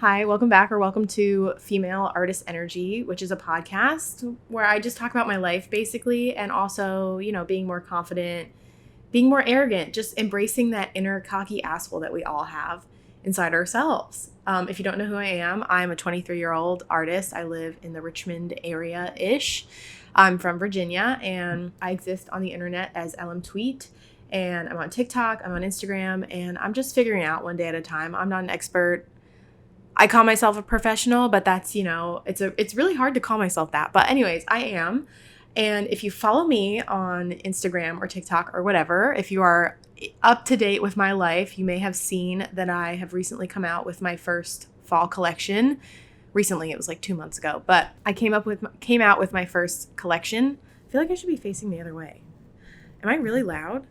Hi, welcome back or welcome to Female Artist Energy, which is a podcast where I just talk about my life basically and also, being more confident, being more arrogant, just embracing that inner cocky asshole that we all have inside ourselves. If you don't know who I am, I'm a 23-year-old artist. I live in the Richmond area-ish. I'm from Virginia and I exist on the internet as LM Tweet. And I'm on TikTok, I'm on Instagram, and I'm just figuring out one day at a time. I'm not an expert. I call myself a professional, but that's, it's really hard to call myself that. But anyways, I am. And if you follow me on Instagram or TikTok or whatever, if you are up to date with my life, you may have seen that I have recently come out with my first fall collection. Recently, it was like 2 months ago, but I came out with my first collection. I feel like I should be facing the other way. Am I really loud?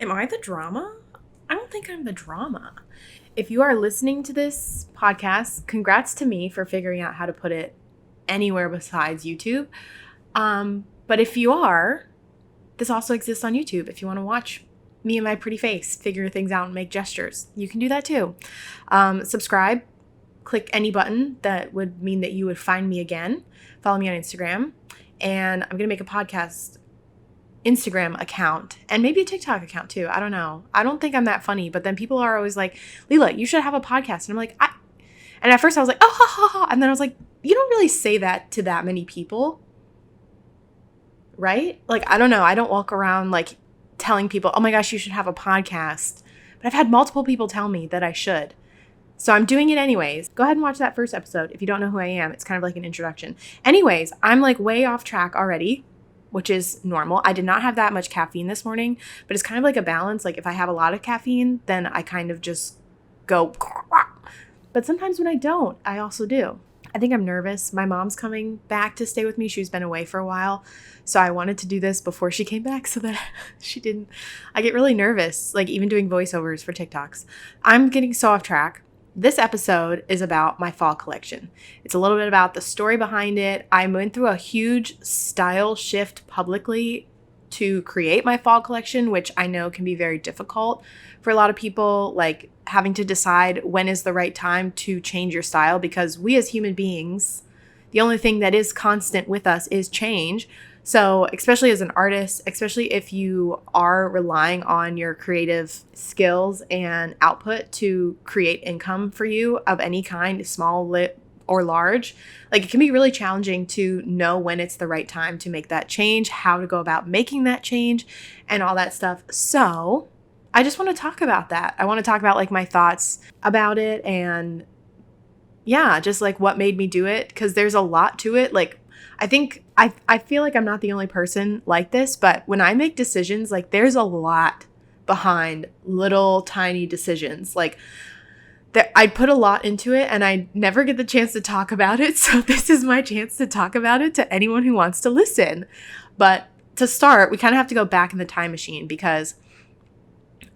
Am I the drama? I don't think I'm the drama. If you are listening to this podcast, congrats to me for figuring out how to put it anywhere besides YouTube. But if you are, this also exists on YouTube. If you want to watch me and my pretty face figure things out and make gestures, you can do that too. Subscribe, click any button that would mean that you would find me again. Follow me on Instagram. And I'm going to make a podcast Instagram account and maybe a TikTok account too. I don't know. I don't think I'm that funny, but then people are always like, Leela, you should have a podcast. And I'm like, and at first I was like, oh, ha, ha, ha. And then I was like, you don't really say that to that many people, right? Like, I don't know. I don't walk around like telling people, oh my gosh, you should have a podcast. But I've had multiple people tell me that I should. So I'm doing it anyways. Go ahead and watch that first episode. If you don't know who I am, it's kind of like an introduction. Anyways, I'm like way off track already, which is normal. I did not have that much caffeine this morning, but it's kind of like a balance. Like if I have a lot of caffeine, then I kind of just go. But sometimes when I don't, I also do. I think I'm nervous. My mom's coming back to stay with me. She's been away for a while. So I wanted to do this before she came back so that she didn't. I get really nervous, like even doing voiceovers for TikToks. I'm getting so off track. This episode is about my fall collection. It's a little bit about the story behind it. I went through a huge style shift publicly to create my fall collection, which I know can be very difficult for a lot of people, like having to decide when is the right time to change your style, because we as human beings, the only thing that is constant with us is change. So especially as an artist, especially if you are relying on your creative skills and output to create income for you of any kind, small, or large, like it can be really challenging to know when it's the right time to make that change, how to go about making that change and all that stuff. So I just want to talk about that. I want to talk about like my thoughts about it and yeah, just like what made me do it, because there's a lot to it. Like I feel like I'm not the only person like this, but when I make decisions, like there's a lot behind little tiny decisions. Like I put a lot into it and I never get the chance to talk about it. So this is my chance to talk about it to anyone who wants to listen. But to start, we kind of have to go back in the time machine because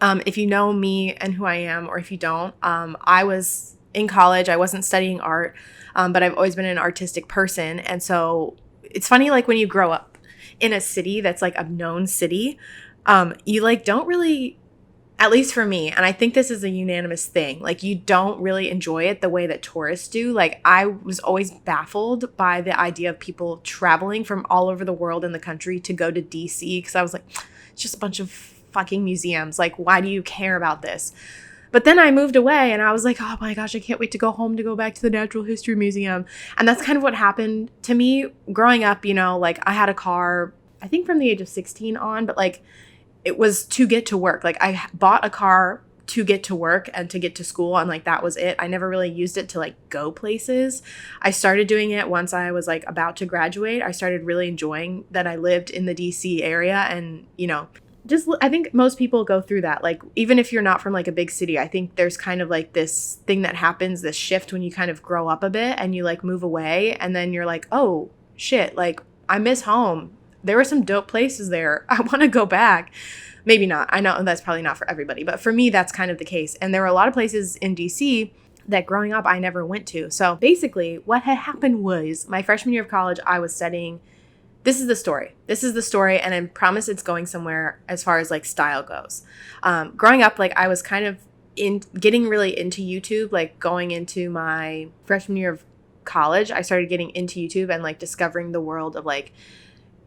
if you know me and who I am, or if you don't, I was in college. I wasn't studying art, but I've always been an artistic person. And so it's funny, like when you grow up in a city that's like a known city, you like don't really, at least for me, and I think this is a unanimous thing, like you don't really enjoy it the way that tourists do. Like I was always baffled by the idea of people traveling from all over the world in the country to go to DC, because I was like, it's just a bunch of fucking museums. Like, why do you care about this? But then I moved away and I was like, oh my gosh, I can't wait to go home to go back to the Natural History Museum. And that's kind of what happened to me growing up. Like I had a car, I think from the age of 16 on, but like it was to get to work. Like I bought a car to get to work and to get to school, and like that was it. I never really used it to like go places. I started doing it once I was like about to graduate. I started really enjoying that I lived in the DC area, and just I think most people go through that. Like even if you're not from like a big city, I think there's kind of like this thing that happens, this shift when you kind of grow up a bit and you like move away, and then you're like, oh shit, like I miss home. There were some dope places there. I want to go back. Maybe not. I know that's probably not for everybody, but for me, that's kind of the case. And there were a lot of places in DC that growing up I never went to. So basically what had happened was my freshman year of college, I was studying. This is the story. And I promise it's going somewhere as far as like style goes. Growing up, like I was kind of in getting really into YouTube, like going into my freshman year of college, I started getting into YouTube and like discovering the world of like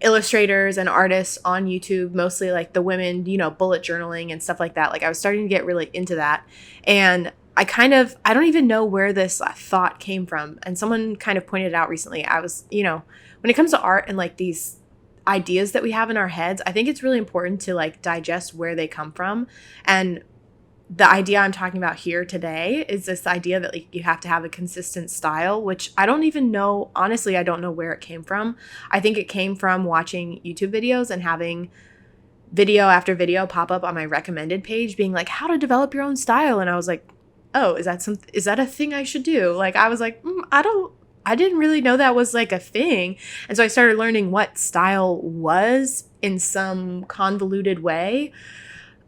illustrators and artists on YouTube, mostly like the women, bullet journaling and stuff like that. Like I was starting to get really into that. And I don't even know where this thought came from. And someone kind of pointed it out recently. I was, when it comes to art and like these ideas that we have in our heads, I think it's really important to like digest where they come from. And the idea I'm talking about here today is this idea that like you have to have a consistent style, which I don't even know. Honestly, I don't know where it came from. I think it came from watching YouTube videos and having video after video pop up on my recommended page being like, how to develop your own style. And I was like, oh, is that a thing I should do? Like, I was like, I didn't really know that was like a thing. And so I started learning what style was in some convoluted way.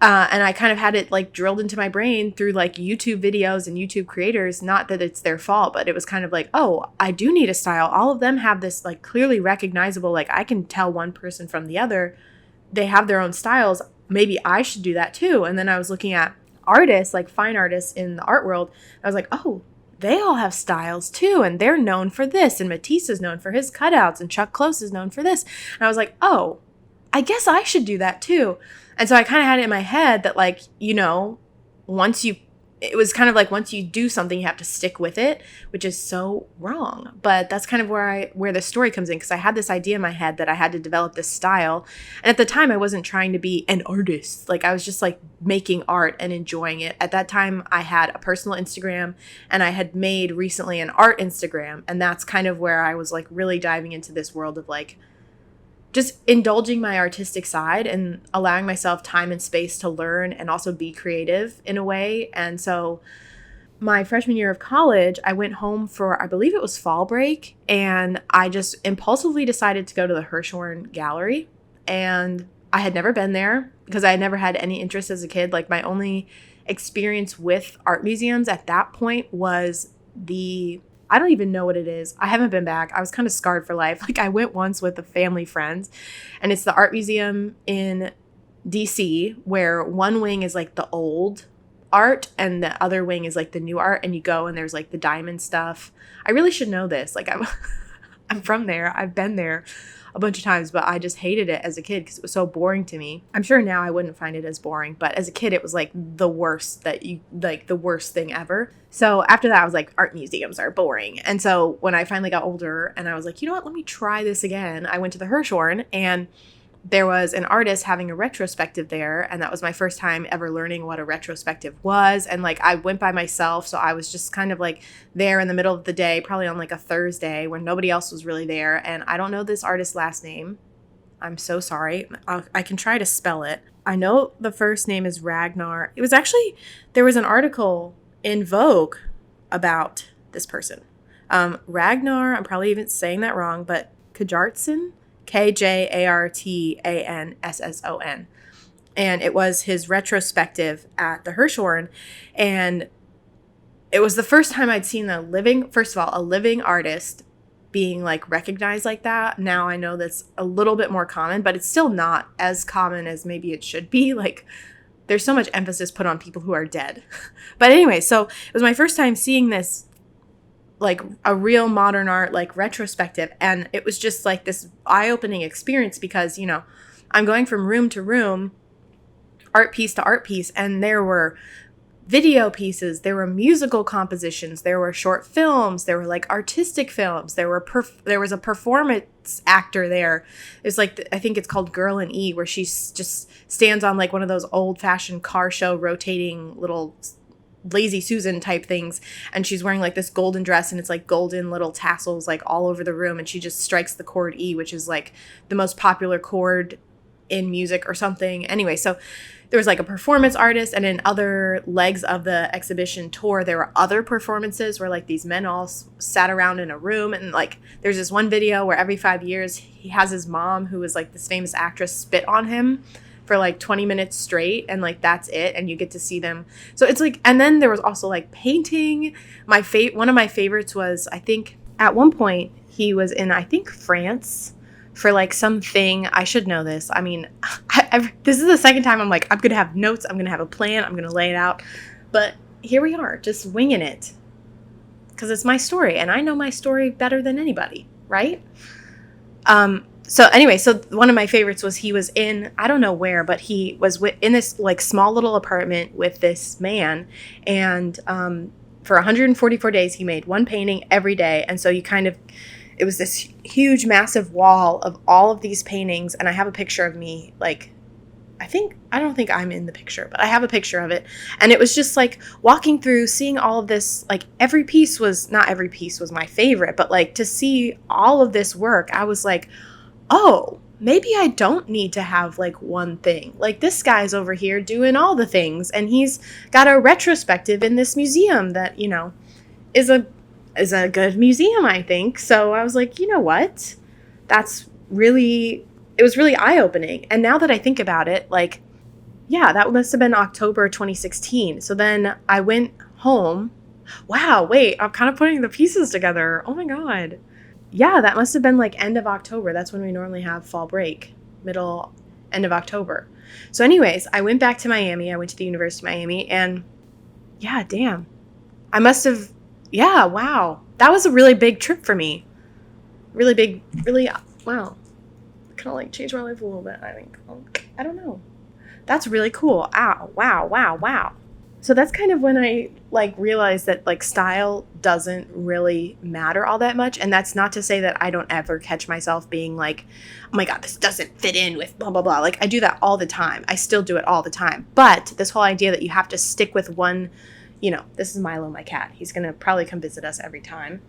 And I kind of had it like drilled into my brain through like YouTube videos and YouTube creators. Not that it's their fault, but it was kind of like, oh, I do need a style. All of them have this like clearly recognizable, like I can tell one person from the other. They have their own styles. Maybe I should do that too. And then I was looking at artists, like fine artists in the art world. I was like, oh, they all have styles too. And they're known for this. And Matisse is known for his cutouts. And Chuck Close is known for this. And I was like, oh, I guess I should do that too. And so I kind of had it in my head that like, it was kind of like once you do something, you have to stick with it, which is so wrong. But that's kind of where the story comes in, because I had this idea in my head that I had to develop this style. And at the time, I wasn't trying to be an artist. Like I was just like making art and enjoying it. At that time, I had a personal Instagram and I had made recently an art Instagram. And that's kind of where I was like really diving into this world of like just indulging my artistic side and allowing myself time and space to learn and also be creative in a way. And so my freshman year of college, I went home for, I believe it was fall break, and I just impulsively decided to go to the Hirshhorn Gallery. And I had never been there because I had never had any interest as a kid. Like my only experience with art museums at that point was I don't even know what it is. I haven't been back. I was kind of scarred for life. Like I went once with a family friends, and it's the art museum in DC where one wing is like the old art and the other wing is like the new art, and you go and there's like the diamond stuff. I really should know this. Like I'm from there. I've been there a bunch of times, but I just hated it as a kid because it was so boring to me. I'm sure now I wouldn't find it as boring, but as a kid, it was like the worst thing ever. So after that, I was like, art museums are boring. And so when I finally got older and I was like, you know what, let me try this again. I went to the Hirshhorn, and there was an artist having a retrospective there. And that was my first time ever learning what a retrospective was. And like, I went by myself. So I was just kind of like there in the middle of the day, probably on like a Thursday when nobody else was really there. And I don't know this artist's last name. I'm so sorry. I can try to spell it. I know the first name is Ragnar. There was an article in Vogue about this person. Ragnar, I'm probably even saying that wrong, but Kjartansson. Kjartansson. And it was his retrospective at the Hirshhorn. And it was the first time I'd seen a living artist being like recognized like that. Now I know that's a little bit more common, but it's still not as common as maybe it should be. Like there's so much emphasis put on people who are dead. But anyway, so it was my first time seeing this like a real modern art, like retrospective. And it was just like this eye-opening experience because, I'm going from room to room, art piece to art piece. And there were video pieces, there were musical compositions, there were short films, there were like artistic films, there was a performance actor there. It's like, I think it's called Girl in E, where she just stands on like one of those old-fashioned car show rotating little Lazy Susan type things, and she's wearing like this golden dress, and it's like golden little tassels like all over the room, and she just strikes the chord E, which is like the most popular chord in music or something. Anyway, so there was like a performance artist, and in other legs of the exhibition tour there were other performances where like these men all sat around in a room, and like there's this one video where every 5 years he has his mom, who is like this famous actress, spit on him for like 20 minutes straight, and like that's it, and you get to see them. So it's like, and then there was also like painting. One of my favorites was, I think at one point he was in, I think, France for like something. I should know this. I mean, this is the second time I'm like, I'm gonna have notes, I'm gonna have a plan, I'm gonna lay it out. But here we are, just winging it. Because it's my story, and I know my story better than anybody, right? So anyway, so one of my favorites was he was in, I don't know where, but he was in this like small little apartment with this man. And for 144 days, he made one painting every day. And so it was this huge, massive wall of all of these paintings. And I have a picture of me, like, I don't think I'm in the picture, but I have a picture of it. And it was just like walking through, seeing all of this, like not every piece was my favorite, but like to see all of this work, I was like, oh, maybe I don't need to have like one thing. Like this guy's over here doing all the things, and he's got a retrospective in this museum that, is a good museum, I think. So I was like, you know what? It was really eye-opening. And now that I think about it, like, yeah, that must have been October 2016. So then I went home. Wow, wait, I'm kind of putting the pieces together. Oh my God. Yeah, that must have been like end of October. That's when we normally have fall break, end of October. So anyways, I went back to Miami. I went to the University of Miami, and yeah, damn. Wow. That was a really big trip for me. Really big, wow. Kind of like changed my life a little bit, I think. I don't know. That's really cool. Ow, wow. So that's kind of when I like realized that like style doesn't really matter all that much. And that's not to say that I don't ever catch myself being like, oh my God, this doesn't fit in with blah, blah, blah. Like I do that all the time. I still do it all the time. But this whole idea that you have to stick with one, this is Milo, my cat. He's going to probably come visit us every time.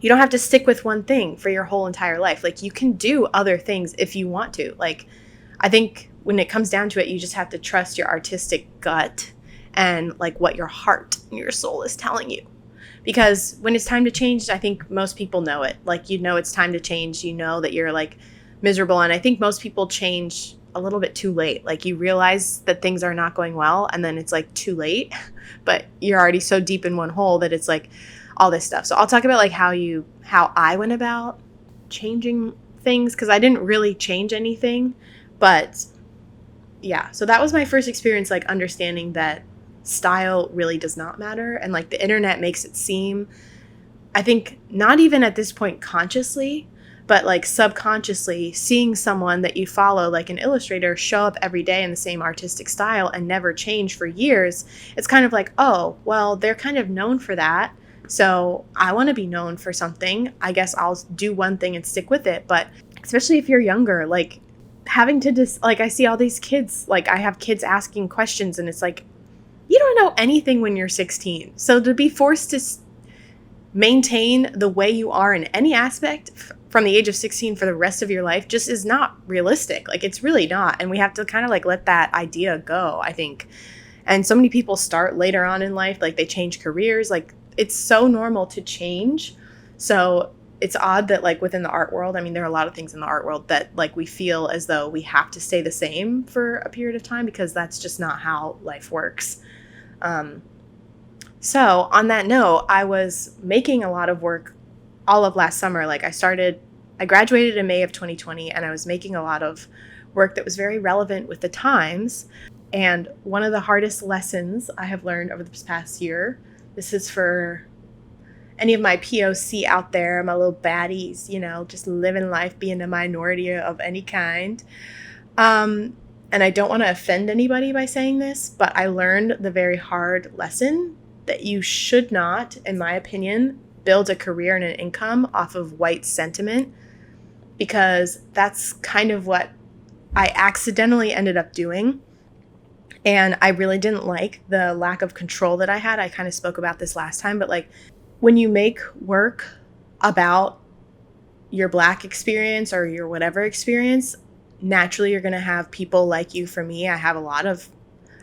You don't have to stick with one thing for your whole entire life. Like you can do other things if you want to. Like I think when it comes down to it, you just have to trust your artistic gut and like what your heart and your soul is telling you. Because when it's time to change, I think most people know it. Like, it's time to change. You know that you're like miserable. And I think most people change a little bit too late. Like you realize that things are not going well, and then it's like too late, but you're already so deep in one hole that it's like all this stuff. So I'll talk about like how I went about changing things, because I didn't really change anything. But yeah, so that was my first experience, like understanding that style really does not matter. And like the internet makes it seem, I think not even at this point consciously, but like subconsciously, seeing someone that you follow, like an illustrator, show up every day in the same artistic style and never change for years. It's kind of like, oh, well, they're kind of known for that. So I want to be known for something. I guess I'll do one thing and stick with it. But especially if you're younger, like having to like I see all these kids, like I have kids asking questions, and it's like, you don't know anything when you're 16. So to be forced to maintain the way you are in any aspect from the age of 16 for the rest of your life just is not realistic. Like it's really not. And we have to kind of like let that idea go, I think. And so many people start later on in life, like they change careers, like it's so normal to change. So it's odd that like within the art world, I mean, there are a lot of things in the art world that like we feel as though we have to stay the same for a period of time, because that's just not how life works. So on that note, I was making a lot of work all of last summer. Like I graduated in May of 2020, and I was making a lot of work that was very relevant with the times. And one of the hardest lessons I have learned over this past year, this is for any of my POC out there, my little baddies, just living life, being a minority of any kind. And I don't want to offend anybody by saying this, but I learned the very hard lesson that you should not, in my opinion, build a career and an income off of white sentiment, because that's kind of what I accidentally ended up doing. And I really didn't like the lack of control that I had. I kind of spoke about this last time, but like when you make work about your Black experience or your whatever experience, naturally you're going to have people like you. For me, I have a lot of,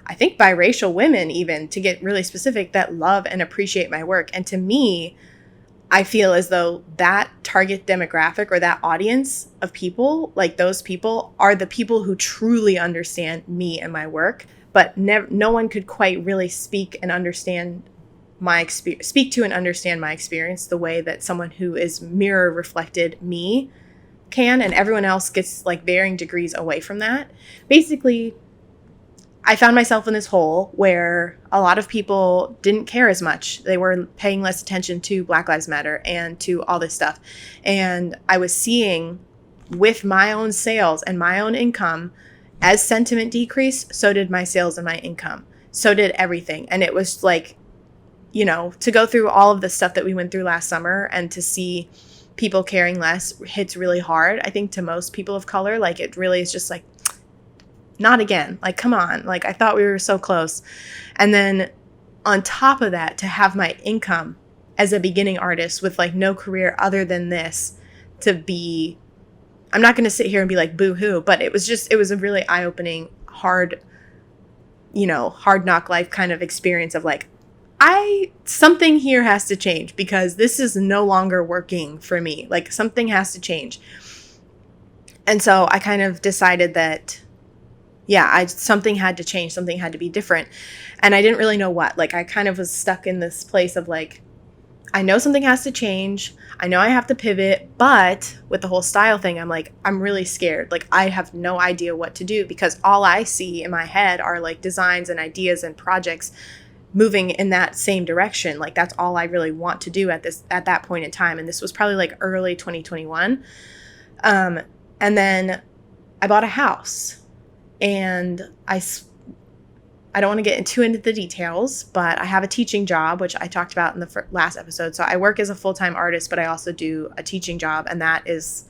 I think, biracial women, even to get really specific, that love and appreciate my work. And to me, I feel as though that target demographic or that audience of people, like those people, are the people who truly understand me and my work. But no one could quite really speak and understand speak to and understand my experience the way that someone who is mirror reflected me can, and everyone else gets like varying degrees away from that. Basically, I found myself in this hole where a lot of people didn't care as much. They were paying less attention to Black Lives Matter and to all this stuff. And I was seeing with my own sales and my own income, as sentiment decreased, so did my sales and my income. So did everything. And it was like, to go through all of the stuff that we went through last summer and to see people caring less hits really hard, I think, to most people of color. Like, it really is just like, not again. Like, come on. Like, I thought we were so close. And then on top of that, to have my income as a beginning artist with like no career other than this to be, I'm not going to sit here and be like boo-hoo, but it was a really eye-opening, hard knock life kind of experience of like, something here has to change because this is no longer working for me. Like, something has to change. And so I kind of decided that, something had to change. Something had to be different. And I didn't really know what. Like, I kind of was stuck in this place of like, I know something has to change. I know I have to pivot. But with the whole style thing, I'm like, I'm really scared. Like, I have no idea what to do because all I see in my head are like designs and ideas and projects moving in that same direction. Like, that's all I really want to do at that point in time. And this was probably like early 2021. And then I bought a house. And I don't want to get too into the details, but I have a teaching job, which I talked about in the last episode. So I work as a full-time artist, but I also do a teaching job. And that is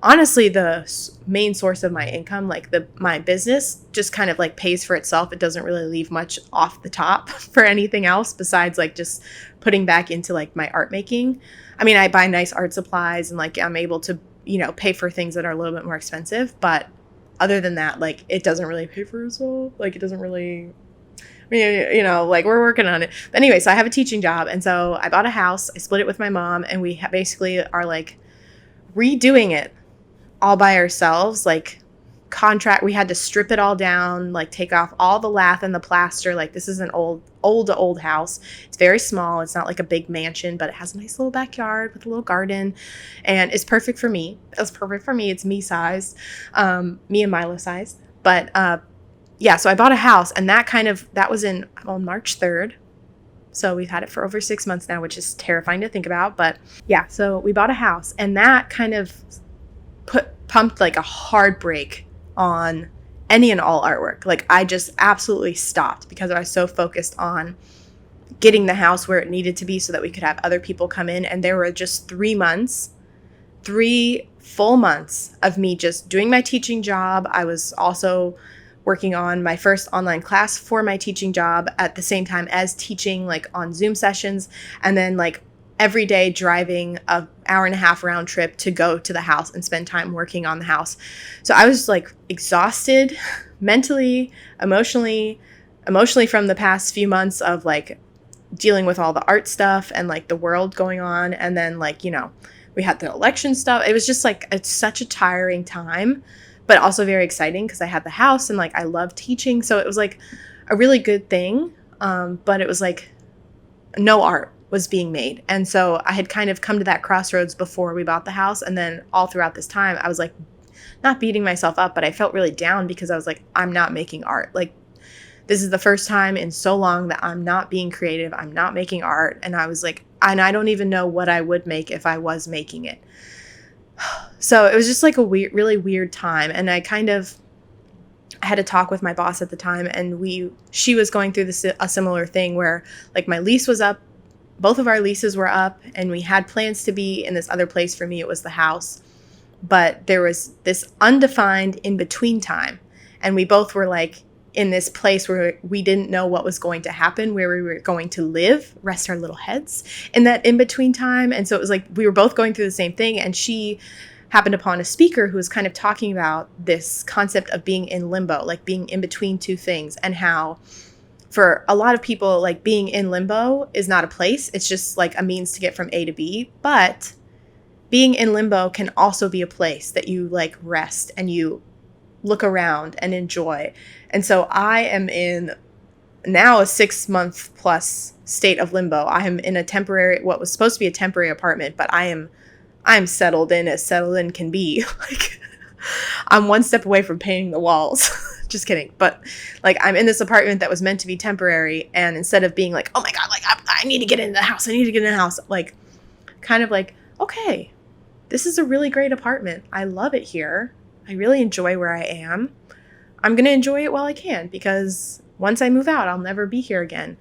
honestly the main source of my income. Like, my business just kind of like pays for itself. It doesn't really leave much off the top for anything else besides like just putting back into like my art making. I mean, I buy nice art supplies and like I'm able to, pay for things that are a little bit more expensive, but other than that, like, it doesn't really pay for itself. Like, it doesn't really, like, we're working on it. But anyway, so I have a teaching job. And so I bought a house. I split it with my mom. And we basically are, like, redoing it all by ourselves. Like, we had to strip it all down, like, take off all the lath and the plaster. Like, this is an old house. It's very small. It's not like a big mansion, but it has a nice little backyard with a little garden, and it's perfect for me. It's me sized, me and Milo sized. But so I bought a house, and that was on March 3rd. So we've had it for over 6 months now, which is terrifying to think about. But yeah, so we bought a house, and that kind of pumped like a hard brake on any and all artwork. Like, I just absolutely stopped because I was so focused on getting the house where it needed to be so that we could have other people come in. And there were just 3 full months of me just doing my teaching job. I was also working on my first online class for my teaching job at the same time as teaching, like, on Zoom sessions, and then like every day driving an hour and a half round trip to go to the house and spend time working on the house. So I was like exhausted mentally, emotionally from the past few months of like dealing with all the art stuff and like the world going on. And then like, we had the election stuff. It was just like, it's such a tiring time, but also very exciting because I had the house and like I love teaching. So it was like a really good thing. But it was like no art was being made. And so I had kind of come to that crossroads before we bought the house. And then all throughout this time, I was like, not beating myself up, but I felt really down because I was like, I'm not making art. Like, this is the first time in so long that I'm not being creative. I'm not making art. And I was like, and I don't even know what I would make if I was making it. So it was just like a really weird time. And I had a talk with my boss at the time, and she was going through a similar thing where like my lease was up. Both of our leases were up, and we had plans to be in this other place. For me, it was the house. But there was this undefined in-between time. And we both were like in this place where we didn't know what was going to happen, where we were going to live, rest our little heads in that in-between time. And so it was like we were both going through the same thing. And she happened upon a speaker who was kind of talking about this concept of being in limbo, like being in between two things, and how for a lot of people, like, being in limbo is not a place. It's just like a means to get from A to B. But being in limbo can also be a place that you like rest and you look around and enjoy. And so I am in now a 6 month plus state of limbo. I am in what was supposed to be a temporary apartment, but I'm settled in as settled in can be. Like, I'm one step away from painting the walls. Just kidding. But like, I'm in this apartment that was meant to be temporary. And instead of being like, oh my God, like I need to get into the house. I need to get in the house. Like, kind of like, okay, this is a really great apartment. I love it here. I really enjoy where I am. I'm going to enjoy it while I can, because once I move out, I'll never be here again.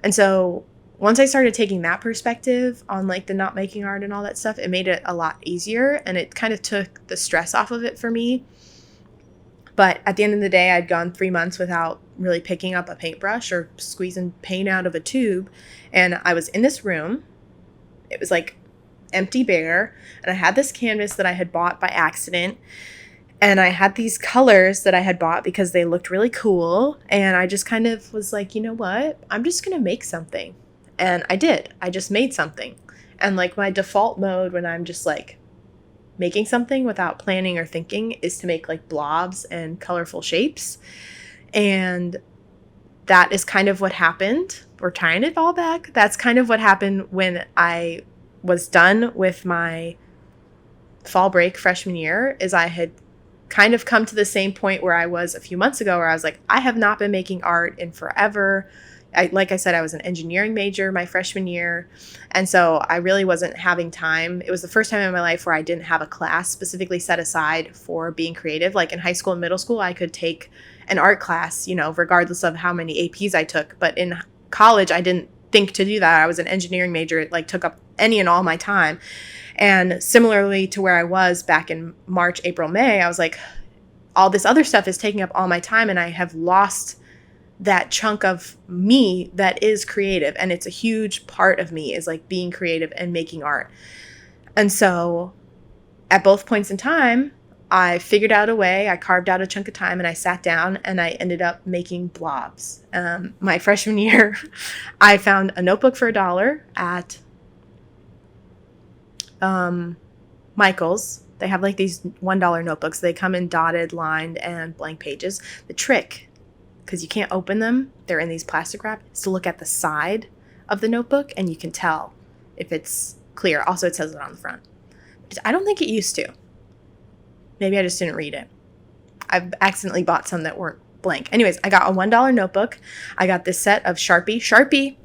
And so once I started taking that perspective on like the not making art and all that stuff, it made it a lot easier, and it kind of took the stress off of it for me. But at the end of the day, I'd gone 3 months without really picking up a paintbrush or squeezing paint out of a tube. And I was in this room. It was like empty, bare. And I had this canvas that I had bought by accident. And I had these colors that I had bought because they looked really cool. And I just kind of was like, you know what? I'm just going to make something. And I did. I just made something. And like my default mode when I'm just like making something without planning or thinking is to make like blobs and colorful shapes. And that is kind of what happened. We're tying it all back. That's kind of what happened when I was done with my fall break freshman year, is I had kind of come to the same point where I was a few months ago, where I was like, I have not been making art in forever. Like I said, I was an engineering major my freshman year. And so I really wasn't having time. It was the first time in my life where I didn't have a class specifically set aside for being creative. Like in high school and middle school, I could take an art class, you know, regardless of how many APs I took. But in college, I didn't think to do that. I was an engineering major. It like took up any and all my time. And similarly to where I was back in March, April, May, I was like, all this other stuff is taking up all my time, and I have lost that chunk of me that is creative. And it's a huge part of me, is like being creative and making art. And so at both points in time, I figured out a way. I carved out a chunk of time and I sat down and I ended up making blobs. My freshman year, I found a notebook for $1 at Michael's. They have like these $1 notebooks. They come in dotted, lined, and blank pages. The trick, because you can't open them, they're in these plastic wrap, is to look at the side of the notebook and you can tell if it's clear. Also, it says it on the front. I don't think it used to. Maybe I just didn't read it. I've accidentally bought some that weren't blank. Anyways, I got a $1 notebook. I got this set of Sharpie.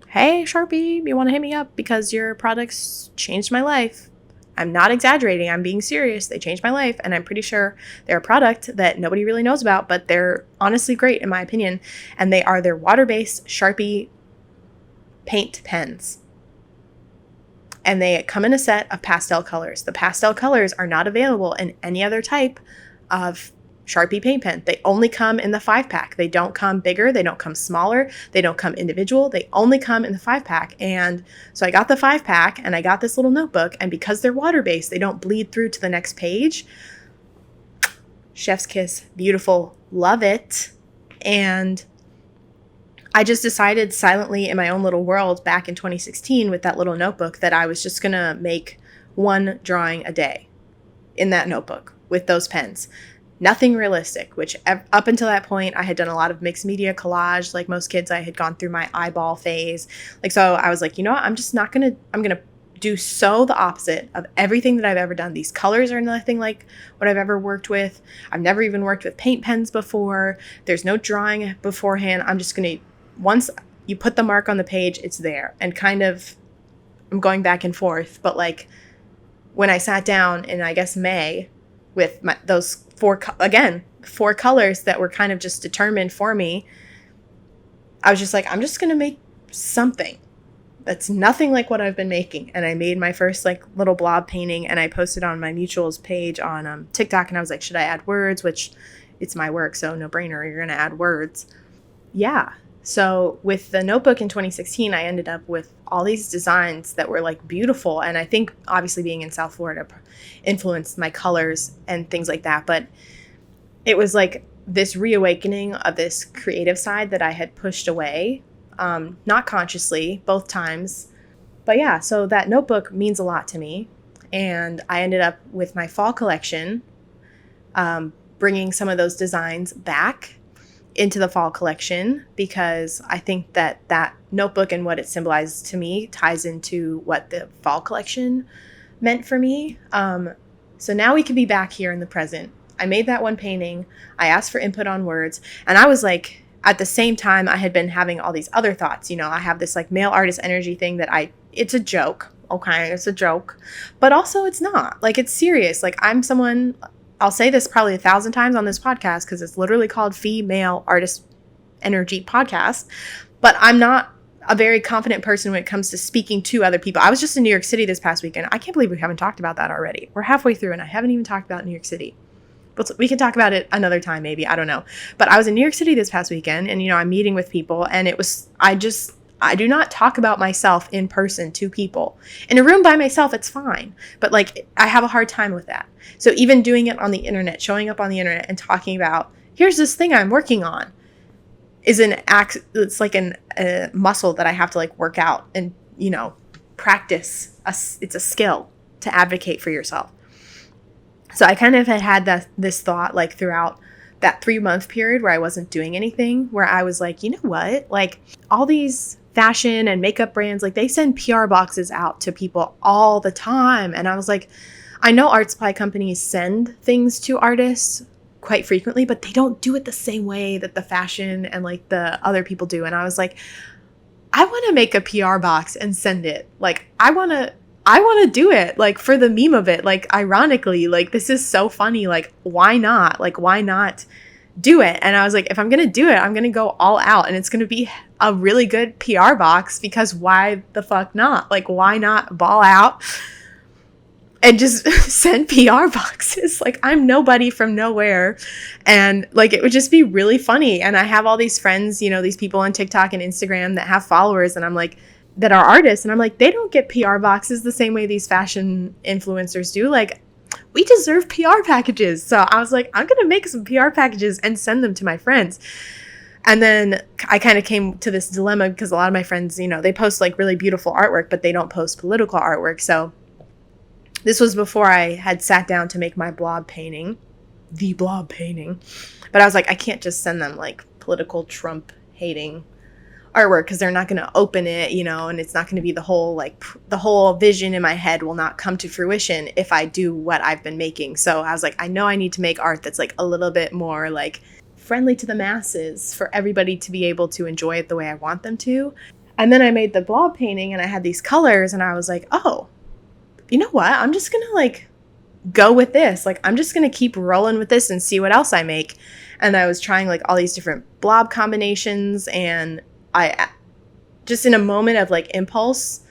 Hey, Sharpie, you want to hit me up because your products changed my life. I'm not exaggerating. I'm being serious. They changed my life, and I'm pretty sure they're a product that nobody really knows about, but they're honestly great in my opinion. And they are their water-based Sharpie paint pens. And they come in a set of pastel colors. The pastel colors are not available in any other type of Sharpie paint pen. They only come in the 5-pack. They don't come bigger. They don't come smaller. They don't come individual. They only come in the 5-pack. And so I got the 5-pack and I got this little notebook. And because they're water-based, they don't bleed through to the next page. Chef's kiss. Beautiful. Love it. And I just decided silently in my own little world back in 2016 with that little notebook that I was just going to make one drawing a day in that notebook with those pens. Nothing realistic, which up until that point, I had done a lot of mixed media collage. Like most kids, I had gone through my eyeball phase. Like, so I was like, you know what? I'm going to do so the opposite of everything that I've ever done. These colors are nothing like what I've ever worked with. I've never even worked with paint pens before. There's no drawing beforehand. I'm just going to, once you put the mark on the page, it's there. And kind of, I'm going back and forth. But like when I sat down in, I guess, May with those four colors that were kind of just determined for me, I was just like, I'm just going to make something that's nothing like what I've been making. And I made my first like little blob painting and I posted on my mutuals page on TikTok. And I was like, should I add words? Which it's my work, so no brainer. You're going to add words. Yeah. So with the notebook in 2016, I ended up with all these designs that were like beautiful. And I think obviously being in South Florida influenced my colors and things like that. But it was like this reawakening of this creative side that I had pushed away, not consciously, both times. But yeah, so that notebook means a lot to me. And I ended up with my fall collection, bringing some of those designs back into the fall collection, because I think that that notebook and what it symbolizes to me ties into what the fall collection meant for me. So now we can be back here in the present. I made that one painting. I asked for input on words. And I was like, at the same time, I had been having all these other thoughts. You know, I have this like male artist energy thing that it's a joke. Okay, it's a joke. But also it's not. Like, it's serious. Like, I'm someone, I'll say this probably 1,000 times on this podcast because it's literally called Female Artist Energy Podcast. But I'm not a very confident person when it comes to speaking to other people. I was just in New York City this past weekend. I can't believe we haven't talked about that already. We're halfway through and I haven't even talked about New York City. But we can talk about it another time, maybe. I don't know. But I was in New York City this past weekend and, you know, I'm meeting with people and I do not talk about myself in person to people. In a room by myself, it's fine. But like, I have a hard time with that. So even doing it on the internet, showing up on the internet and talking about, here's this thing I'm working on, is it's like a muscle that I have to like work out and, you know, practice. It's a skill to advocate for yourself. So I kind of had this thought like throughout that 3-month period where I wasn't doing anything, where I was like, you know what, like all these fashion and makeup brands, like they send PR boxes out to people all the time. And I was like, I know art supply companies send things to artists quite frequently, but they don't do it the same way that the fashion and like the other people do. And I was like, I want to make a PR box and send it. Like, I want to do it, like, for the meme of it. Like, ironically, like, this is so funny. Like, why not? Like, why not do it? And I was like, if I'm going to do it, I'm going to go all out and it's going to be a really good PR box, because why the fuck not? Like, why not ball out and just send PR boxes? Like, I'm nobody from nowhere. And like, it would just be really funny. And I have all these friends, you know, these people on TikTok and Instagram that have followers, and I'm like, that are artists. And I'm like, they don't get PR boxes the same way these fashion influencers do. Like, we deserve PR packages. So I was like, I'm going to make some PR packages and send them to my friends. And then I kind of came to this dilemma because a lot of my friends, you know, they post like really beautiful artwork, but they don't post political artwork. So this was before I had sat down to make my blob painting, the blob painting. But I was like, I can't just send them like political Trump hating artwork because they're not going to open it, you know, and it's not going to be the whole vision in my head will not come to fruition if I do what I've been making. So I was like, I know I need to make art that's like a little bit more like friendly to the masses for everybody to be able to enjoy it the way I want them to. And then I made the blob painting and I had these colors and I was like, oh, you know what? I'm just going to like go with this. Like, I'm just going to keep rolling with this and see what else I make. And I was trying like all these different blob combinations, and I just in a moment of like impulse,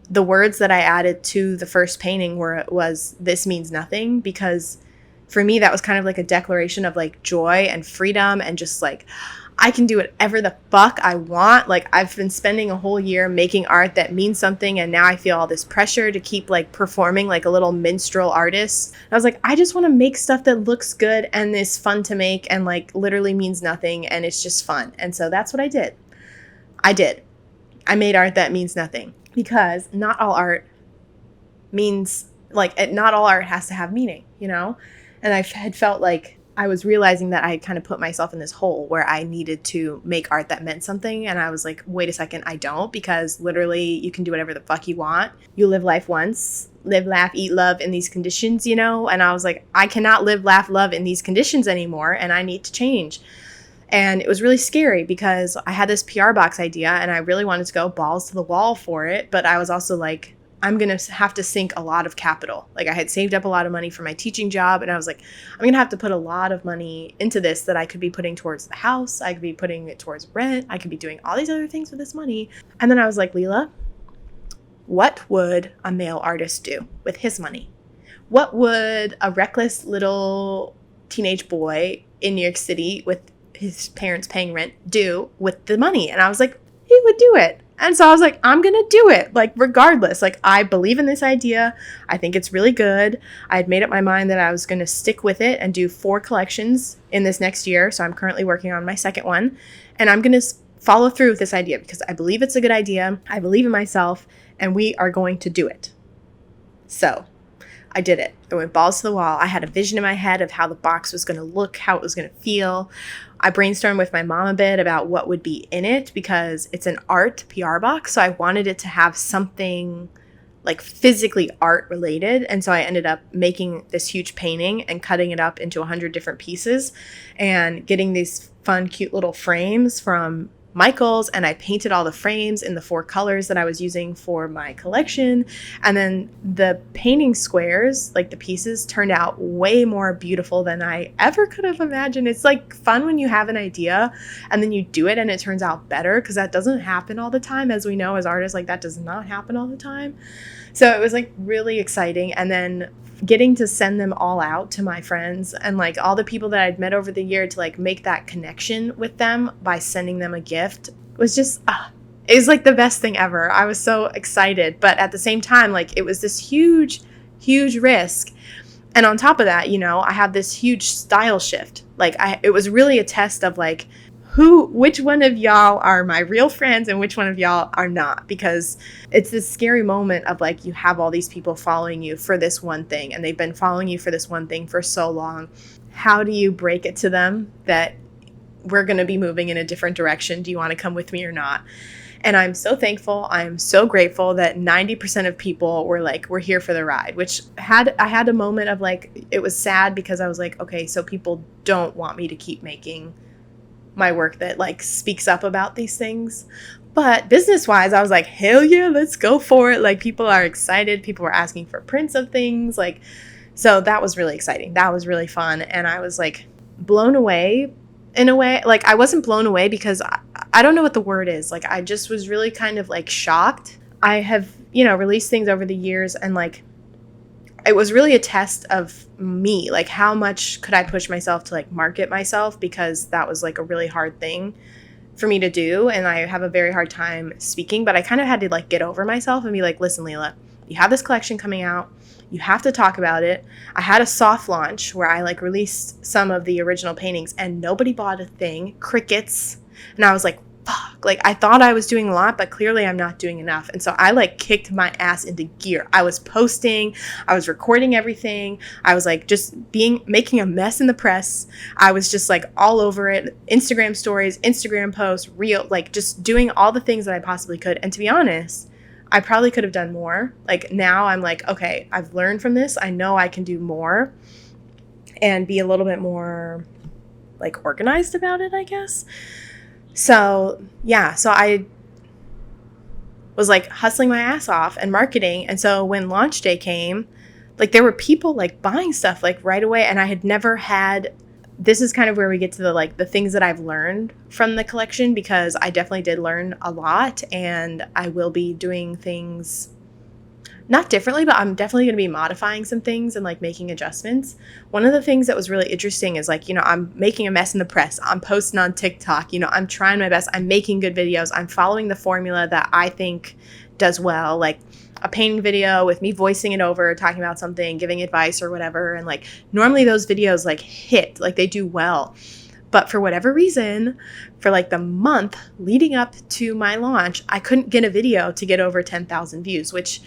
the words that I added to the first painting was "this means nothing," because for me that was kind of like a declaration of like joy and freedom and just like I can do whatever the fuck I want. Like, I've been spending a whole year making art that means something, and now I feel all this pressure to keep like performing like a little minstrel artist. And I was like, I just want to make stuff that looks good and is fun to make and like literally means nothing, and it's just fun. And so that's what I did. I made art that means nothing, because not all art means like, not all art has to have meaning, you know? And I had felt like I was realizing that I had kind of put myself in this hole where I needed to make art that meant something. And I was like, wait a second, I don't, because literally you can do whatever the fuck you want. You live life once, live, laugh, eat, love in these conditions, you know? And I was like, I cannot live, laugh, love in these conditions anymore, and I need to change. And it was really scary because I had this PR box idea and I really wanted to go balls to the wall for it. But I was also like, I'm going to have to sink a lot of capital. Like, I had saved up a lot of money for my teaching job, and I was like, I'm going to have to put a lot of money into this that I could be putting towards the house. I could be putting it towards rent. I could be doing all these other things with this money. And then I was like, Leela, what would a male artist do with his money? What would a reckless little teenage boy in New York City with his parents paying rent do with the money? And I was like, he would do it. And so I was like, I'm going to do it, like, regardless. Like, I believe in this idea. I think it's really good. I had made up my mind that I was going to stick with it and do 4 collections in this next year. So I'm currently working on my second one. And I'm going to follow through with this idea because I believe it's a good idea. I believe in myself, and we are going to do it. So I did it. I went balls to the wall. I had a vision in my head of how the box was going to look, how it was going to feel. I brainstormed with my mom a bit about what would be in it because it's an art PR box. So I wanted it to have something like physically art related. And so I ended up making this huge painting and cutting it up into 100 different pieces and getting these fun, cute little frames from Michaels, and I painted all the frames in the 4 colors that I was using for my collection. And then the painting squares, like the pieces, turned out way more beautiful than I ever could have imagined. It's like fun when you have an idea and then you do it and it turns out better, because that doesn't happen all the time. As we know, as artists, like that does not happen all the time. So it was like really exciting. And then getting to send them all out to my friends and like all the people that I'd met over the year, to like make that connection with them by sending them a gift was just, it was like the best thing ever. I was so excited. But at the same time, like it was this huge, huge risk. And on top of that, you know, I had this huge style shift. Like it was really a test of like, which one of y'all are my real friends and which one of y'all are not, because it's this scary moment of like, you have all these people following you for this one thing, and they've been following you for this one thing for so long. How do you break it to them that we're going to be moving in a different direction? Do you want to come with me or not? And I'm so thankful. I'm so grateful that 90% of people were like, we're here for the ride, which I had a moment of like, it was sad, because I was like, okay, so people don't want me to keep making my work that like speaks up about these things. But business wise, I was like, hell yeah, let's go for it. Like people are excited. People were asking for prints of things. Like, so that was really exciting. That was really fun. And I was like blown away in a way. Like I wasn't blown away because I don't know what the word is. Like I just was really kind of like shocked. I have, you know, released things over the years, and like it was really a test of me, like how much could I push myself to like market myself, because that was like a really hard thing for me to do, and I have a very hard time speaking. But I kind of had to like get over myself and be like, listen, Leila, you have this collection coming out, you have to talk about it. I had a soft launch where I like released some of the original paintings and nobody bought a thing, crickets. And I was like, fuck, like I thought I was doing a lot, but clearly I'm not doing enough. And so I like kicked my ass into gear. I was posting, I was recording everything. I was like just making a mess in the press. I was just like all over it. Instagram stories, Instagram posts, reel, like just doing all the things that I possibly could. And to be honest, I probably could have done more. Like now I'm like, okay, I've learned from this. I know I can do more and be a little bit more like organized about it, I guess. So yeah, so I was like hustling my ass off and marketing. And so when launch day came, like there were people like buying stuff like right away. And I had never had, this is kind of where we get to the like the things that I've learned from the collection, because I definitely did learn a lot, and I will be doing things not differently, but I'm definitely going to be modifying some things and like making adjustments. One of the things that was really interesting is like, you know, I'm making a mess in the press. I'm posting on TikTok, you know, I'm trying my best. I'm making good videos. I'm following the formula that I think does well, like a painting video with me voicing it over, talking about something, giving advice or whatever. And like normally those videos like hit, like they do well. But for whatever reason, for like the month leading up to my launch, I couldn't get a video to get over 10,000 views, which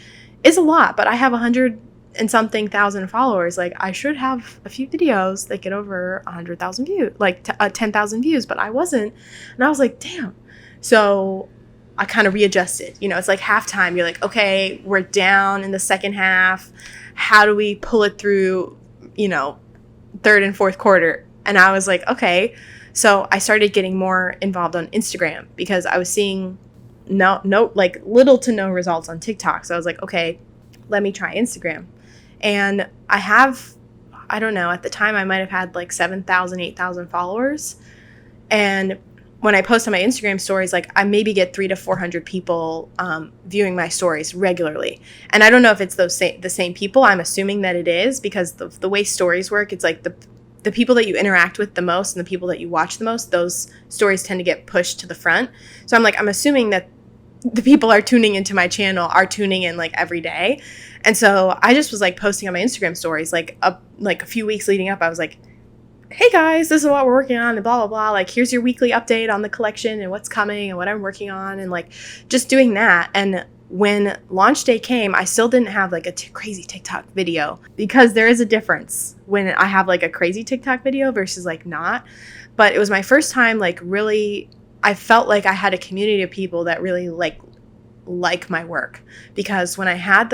is a lot, but I have 100 and something thousand followers. Like I should have a few videos that get over 100,000 views, like 10,000 views, but I wasn't. And I was like, damn. So I kind of readjusted. You know, it's like halftime. You're like, okay, we're down in the second half. How do we pull it through, you know, third and fourth quarter? And I was like, okay. So I started getting more involved on Instagram, because I was seeing no like little to no results on TikTok. So I was like, okay, let me try Instagram. And I don't know, at the time I might have had like 7,000, 8,000 followers. And when I post on my Instagram stories, like I maybe get 300 to 400 people viewing my stories regularly. And I don't know if it's the same people. I'm assuming that it is, because the way stories work, it's like the people that you interact with the most and the people that you watch the most, those stories tend to get pushed to the front. So I'm assuming that the people are tuning into my channel are tuning in like every day. And so I just was like posting on my Instagram stories, like a few weeks leading up, I was like, hey guys, this is what we're working on and blah, blah, blah. Like, here's your weekly update on the collection and what's coming and what I'm working on. And like just doing that. And when launch day came, I still didn't have like a crazy TikTok video, because there is a difference when I have like a crazy TikTok video versus like not. But it was my first time like really, I felt like I had a community of people that really like like my work, because when I had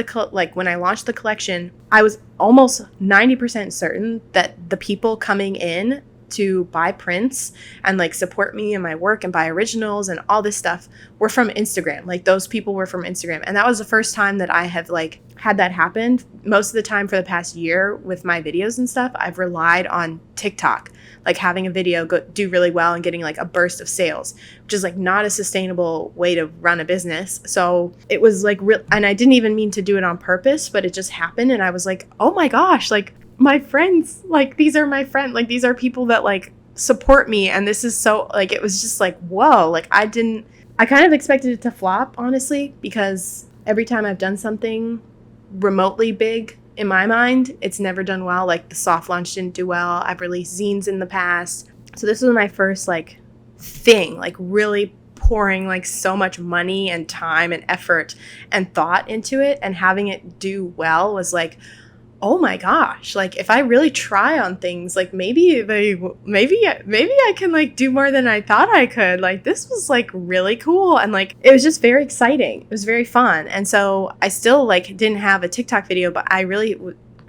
when I launched the collection, I was almost 90% certain that the people coming in to buy prints and like support me and my work and buy originals and all this stuff were from Instagram. Like those people were from Instagram. And that was the first time that I have like had that happen. Most of the time for the past year with my videos and stuff, I've relied on TikTok, like having a video do really well and getting like a burst of sales, which is like not a sustainable way to run a business. So it was like real, and I didn't even mean to do it on purpose, but it just happened. And I was like, oh my gosh, like my friends, like these are my friends, like these are people that like support me. And this is so like, it was just like, whoa, like I kind of expected it to flop, honestly, because every time I've done something remotely big in my mind, it's never done well. Like the soft launch didn't do well. I've released zines in the past. So this was my first like thing, like really pouring like so much money and time and effort and thought into it, and having it do well was like, oh my gosh, like if I really try on things, like maybe I can like do more than I thought I could. Like this was like really cool. And like, it was just very exciting. It was very fun. And so I still like didn't have a TikTok video, but I really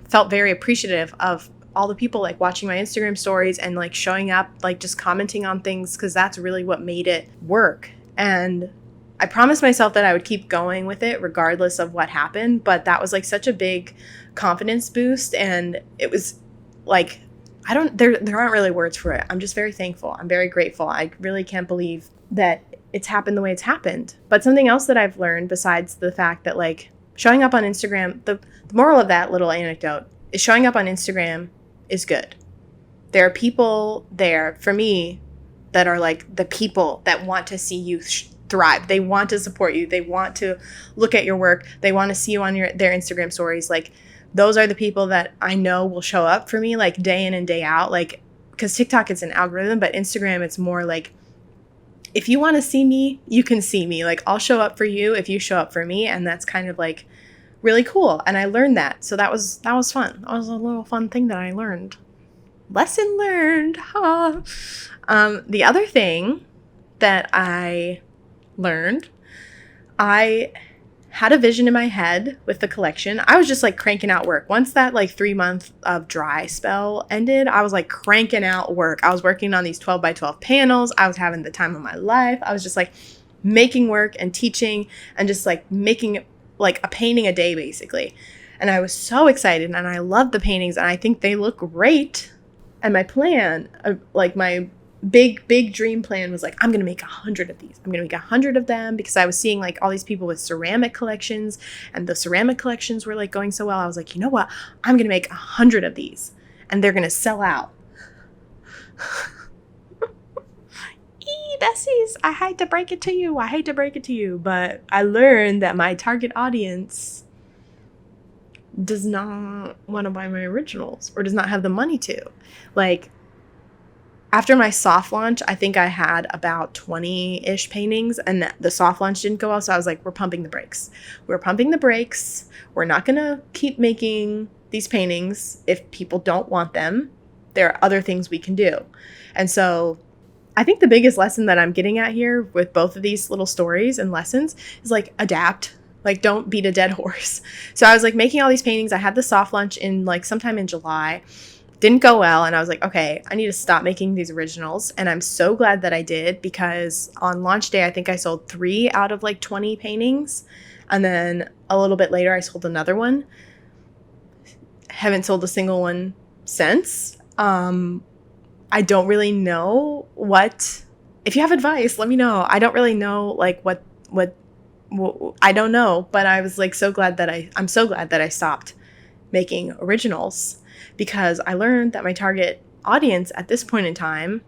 felt very appreciative of all the people like watching my Instagram stories and like showing up, like just commenting on things, because that's really what made it work. And I promised myself that I would keep going with it regardless of what happened, but that was like such a big confidence boost. And it was like, there aren't really words for it. I'm just very thankful. I'm very grateful. I really can't believe that it's happened the way it's happened. But something else that I've learned, besides the fact that like showing up on Instagram, the moral of that little anecdote is showing up on Instagram is good. There are people there for me that are like the people that want to see you thrive. They want to support you. They want to look at your work. They want to see you on their Instagram stories. Like those are the people that I know will show up for me like day in and day out. Like, because TikTok it's an algorithm, but Instagram it's more like, if you want to see me, you can see me. Like I'll show up for you if you show up for me. And that's kind of like really cool. And I learned that. So that was fun. That was a little fun thing that I learned. Lesson learned. Huh? The other thing that I learned, I had a vision in my head with the collection. I was just like cranking out work. Once that like 3-month of dry spell ended, I was like cranking out work. I was working on these 12x12 panels. I was having the time of my life. I was just like making work and teaching and just like making like a painting a day basically. And I was so excited, and I love the paintings, and I think they look great. And my plan, like my big dream plan was like, I'm going to make 100 of these. I'm going to make 100 of them, because I was seeing like all these people with ceramic collections, and the ceramic collections were like going so well. I was like, you know what? I'm going to make 100 of these, and they're going to sell out. Bessies, I hate to break it to you. But I learned that my target audience does not want to buy my originals, or does not have the money to. Like, after my soft launch, I think I had about 20-ish paintings, and the soft launch didn't go well. So I was like, we're pumping the brakes. We're not going to keep making these paintings if people don't want them. There are other things we can do. And so I think the biggest lesson that I'm getting at here with both of these little stories and lessons is like, adapt. Like, don't beat a dead horse. So I was like making all these paintings. I had the soft launch in like sometime in July. Didn't go well. And I was like, okay, I need to stop making these originals. And I'm so glad that I did, because on launch day, I think I sold 3 out of like 20 paintings. And then a little bit later, I sold another one. Haven't sold a single one since. I don't really know what, if you have advice, let me know. I don't really know like what I don't know, but I was like I'm so glad that I stopped making originals, because I learned that my target audience at this point in time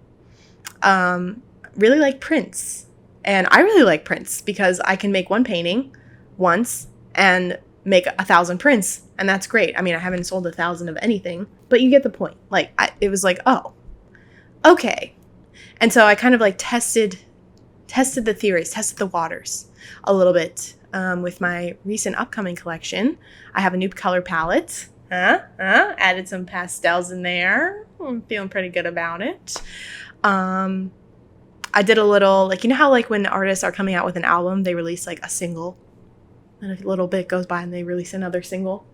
really like prints. And I really like prints, because I can make one painting once and make 1,000 prints, and that's great. I mean, I haven't sold 1,000 of anything, but you get the point. Like, it was like, oh, okay. And so I kind of like tested the theories, tested the waters a little bit with my recent upcoming collection. I have a new color palette. Added some pastels in there. I'm feeling pretty good about it. I did a little, like, you know how like when artists are coming out with an album, they release like a single And a little bit goes by and they release another single.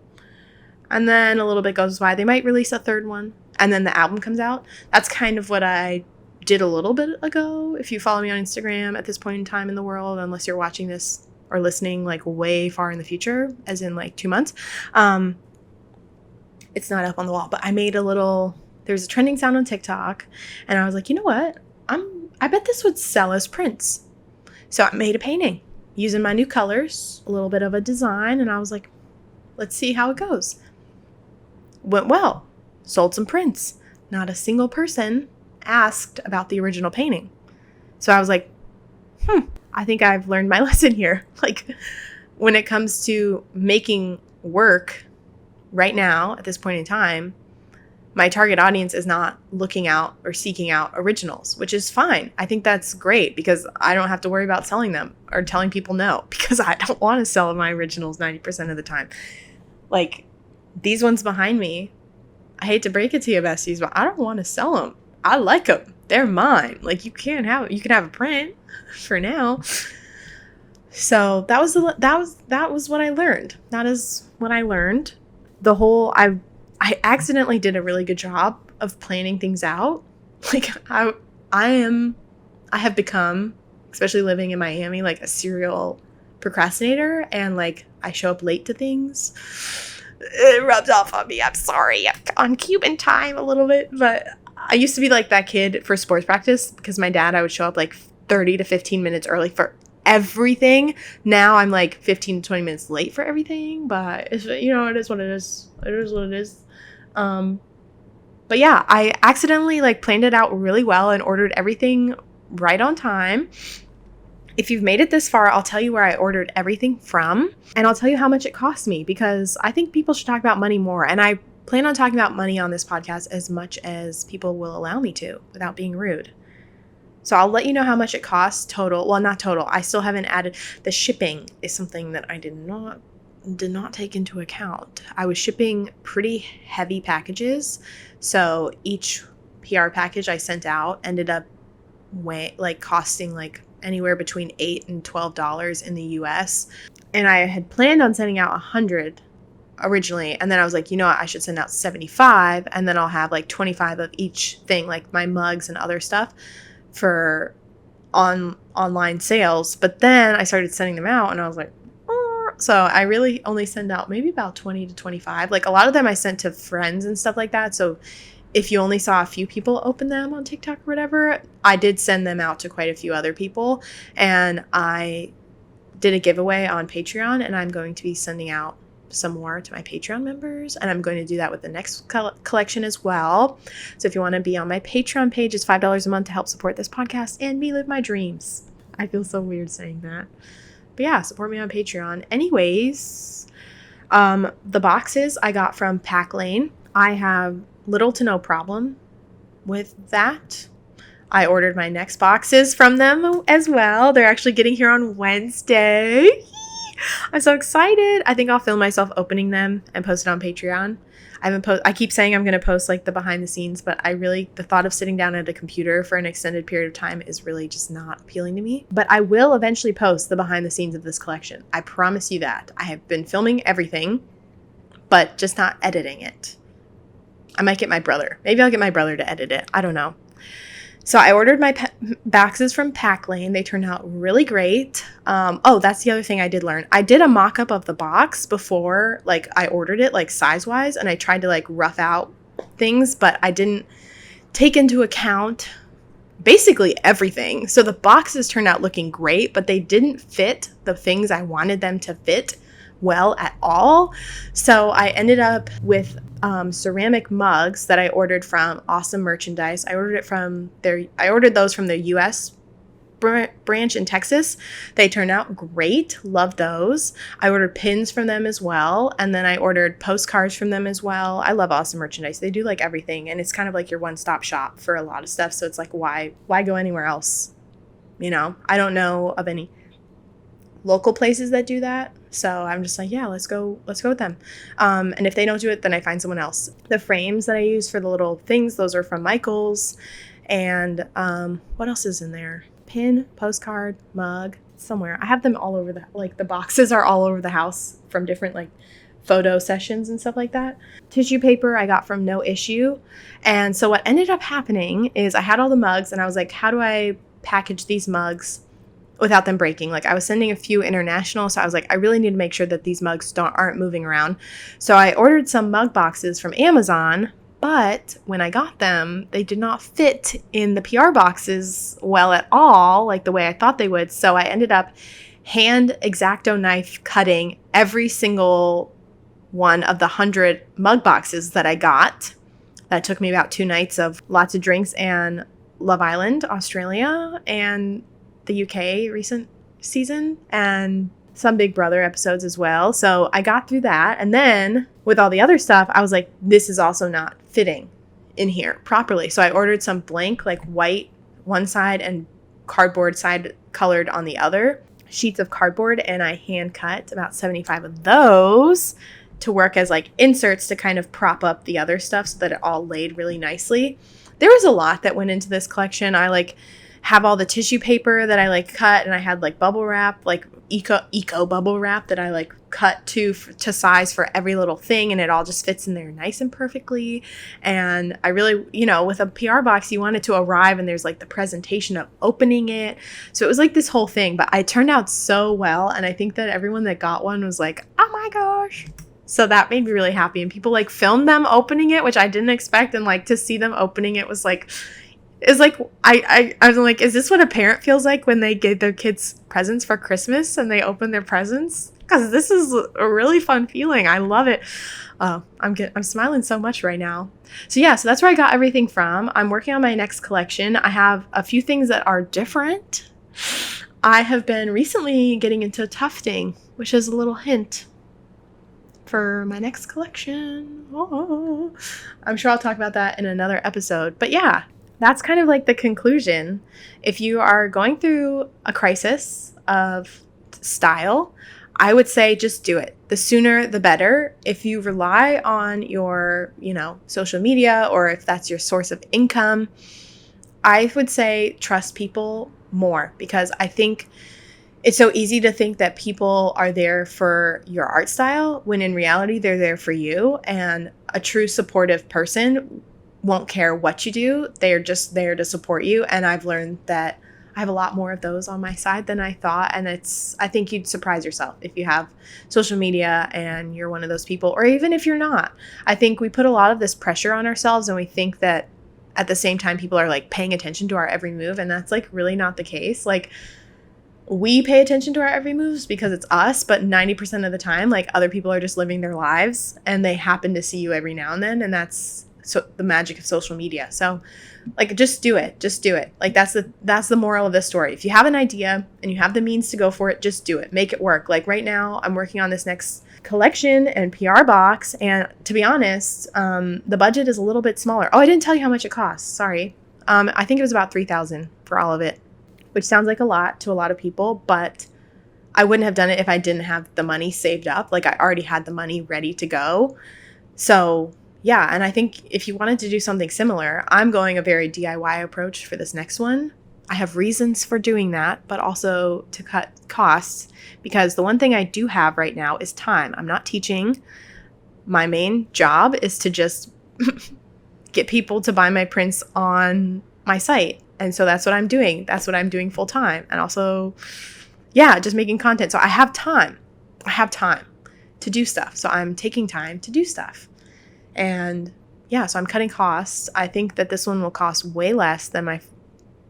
And then a little bit goes by, they might release a third one. And then the album comes out. That's kind of what I did a little bit ago. If you follow me on Instagram at this point in time in the world, unless you're watching this or listening like way far in the future, as in like 2 months, it's not up on the wall. But I made there's a trending sound on TikTok. And I was like, you know what? I bet this would sell as prints. So I made a painting using my new colors, a little bit of a design. And I was like, let's see how it goes. Went well. Sold some prints. Not a single person asked about the original painting. So I was like, I think I've learned my lesson here. Like, when it comes to making work right now, at this point in time, my target audience is not looking out or seeking out originals, which is fine. I think that's great because I don't have to worry about selling them or telling people no, because I don't want to sell my originals 90% of the time. Like, these ones behind me, I hate to break it to you, besties, but I don't want to sell them. I like them. They're mine. Like, you can have a print for now. So that was what I learned. That is what I learned. I accidentally did a really good job of planning things out. Like, I have become, especially living in Miami, like a serial procrastinator, and like I show up late to things. It rubs off on me. I'm sorry. I'm on Cuban time a little bit, but I used to be like that kid for sports practice because I would show up like 30 to 15 minutes early for everything. Now I'm like 15 to 20 minutes late for everything, but it is what it is. It is what it is. But yeah, I accidentally like planned it out really well and ordered everything right on time. If you've made it this far, I'll tell you where I ordered everything from, and I'll tell you how much it cost me, because I think people should talk about money more. And I plan on talking about money on this podcast as much as people will allow me to without being rude. So I'll let you know how much it costs total. Well, not total. I still haven't added. The shipping is something that I did not take into account. I was shipping pretty heavy packages. So each PR package I sent out ended up costing like anywhere between $8 and $12 in the US. And I had planned on sending out 100 originally. And then I was like, you know what? I should send out 75. And then I'll have like 25 of each thing, like my mugs and other stuff for online sales. But then I started sending them out and I was like, so I really only send out maybe about 20 to 25. Like, a lot of them I sent to friends and stuff like that. So if you only saw a few people open them on TikTok or whatever, I did send them out to quite a few other people. And I did a giveaway on Patreon, and I'm going to be sending out some more to my Patreon members. And I'm going to do that with the next collection as well. So if you want to be on my Patreon page, it's $5 a month to help support this podcast and me live my dreams. I feel so weird saying that. But yeah, support me on Patreon. Anyways, the boxes I got from Pack Lane. I have little to no problem with that. I ordered my next boxes from them as well. They're actually getting here on Wednesday. I'm so excited. I think I'll film myself opening them and post it on Patreon. I keep saying I'm going to post like the behind the scenes, but the thought of sitting down at a computer for an extended period of time is really just not appealing to me. But I will eventually post the behind the scenes of this collection. I promise you that. I have been filming everything, but just not editing it. I might get my brother. Maybe I'll get my brother to edit it. I don't know. So I ordered my boxes from Pack Lane. They turned out really great. That's the other thing I did learn. I did a mock-up of the box before, like, I ordered it, like, size-wise, and I tried to, like, rough out things, but I didn't take into account basically everything. So the boxes turned out looking great, but they didn't fit the things I wanted them to fit well at all. So I ended up with ceramic mugs that I ordered from Awesome Merchandise. I ordered those from their US branch in Texas. They turned out great. Love those. I ordered pins from them as well. And then I ordered postcards from them as well. I love Awesome Merchandise. They do like everything. And it's kind of like your one-stop shop for a lot of stuff. So it's like, why go anywhere else? You know, I don't know of any local places that do that. So I'm just like, yeah, let's go with them. And if they don't do it, then I find someone else. The frames that I use for the little things, those are from Michaels. And what else is in there? Pin, postcard, mug. somewhere. I have them all over the boxes are all over the house from different like photo sessions and stuff like that. Tissue paper I got from No Issue. And so what ended up happening is I had all the mugs and I was like, how do I package these mugs without them breaking? Like I was sending a few international, so I was like, I really need to make sure that these mugs aren't moving around. So I ordered some mug boxes from Amazon, but when I got them, they did not fit in the PR boxes well at all, like the way I thought they would. So I ended up hand X-Acto knife cutting every single one of the 100 mug boxes that I got. That took me about 2 nights of lots of drinks and Love Island, Australia, and the UK recent season, and some Big Brother episodes as well. So I got through that. And then with all the other stuff, I was like, this is also not fitting in here properly. So I ordered some blank, like white one side and cardboard side colored on the other sheets of cardboard. And I hand cut about 75 of those to work as like inserts to kind of prop up the other stuff so that it all laid really nicely. There was a lot that went into this collection. I like have all the tissue paper that I like cut, and I had like bubble wrap, like eco bubble wrap that I like cut to size for every little thing, and it all just fits in there nice and perfectly. And I really, with a PR box, you want it to arrive and there's like the presentation of opening it. So it was like this whole thing, but it turned out so well, and I think that everyone that got one was like, oh my gosh. So that made me really happy, and people like filmed them opening it, which I didn't expect, and like to see them opening it was like, it's like, I was like, is this what a parent feels like when they give their kids presents for Christmas and they open their presents? Because this is a really fun feeling. I love it. I'm smiling so much right now. So yeah, so that's where I got everything from. I'm working on my next collection. I have a few things that are different. I have been recently getting into tufting, which is a little hint for my next collection. Oh, I'm sure I'll talk about that in another episode. But yeah, that's kind of like the conclusion. If you are going through a crisis of style, I would say just do it. The sooner, the better. If you rely on your, social media, or if that's your source of income, I would say trust people more, because I think it's so easy to think that people are there for your art style when in reality they're there for you. And a true supportive person won't care what you do. They're just there to support you. And I've learned that I have a lot more of those on my side than I thought. And I think you'd surprise yourself if you have social media and you're one of those people, or even if you're not. I think we put a lot of this pressure on ourselves, and we think that at the same time people are like paying attention to our every move. And that's like really not the case. Like, we pay attention to our every moves because it's us, but 90% of the time, like, other people are just living their lives and they happen to see you every now and then. And that's the magic of social media. So like, just do it. Like, that's the moral of this story. If you have an idea and you have the means to go for it, just do it. Make it work. Like right now, I'm working on this next collection and PR box. And to be honest, the budget is a little bit smaller. Oh, I didn't tell you how much it costs. Sorry. I think it was about $3,000 for all of it, which sounds like a lot to a lot of people, but I wouldn't have done it if I didn't have the money saved up. Like, I already had the money ready to go. So yeah, and I think if you wanted to do something similar, I'm going a very DIY approach for this next one. I have reasons for doing that, but also to cut costs, because the one thing I do have right now is time. I'm not teaching. My main job is to just get people to buy my prints on my site. And so that's what I'm doing. That's what I'm doing full time. And also, yeah, just making content. So I have time. To do stuff. So I'm taking time to do stuff. And yeah, so I'm cutting costs. I think that this one will cost way less than my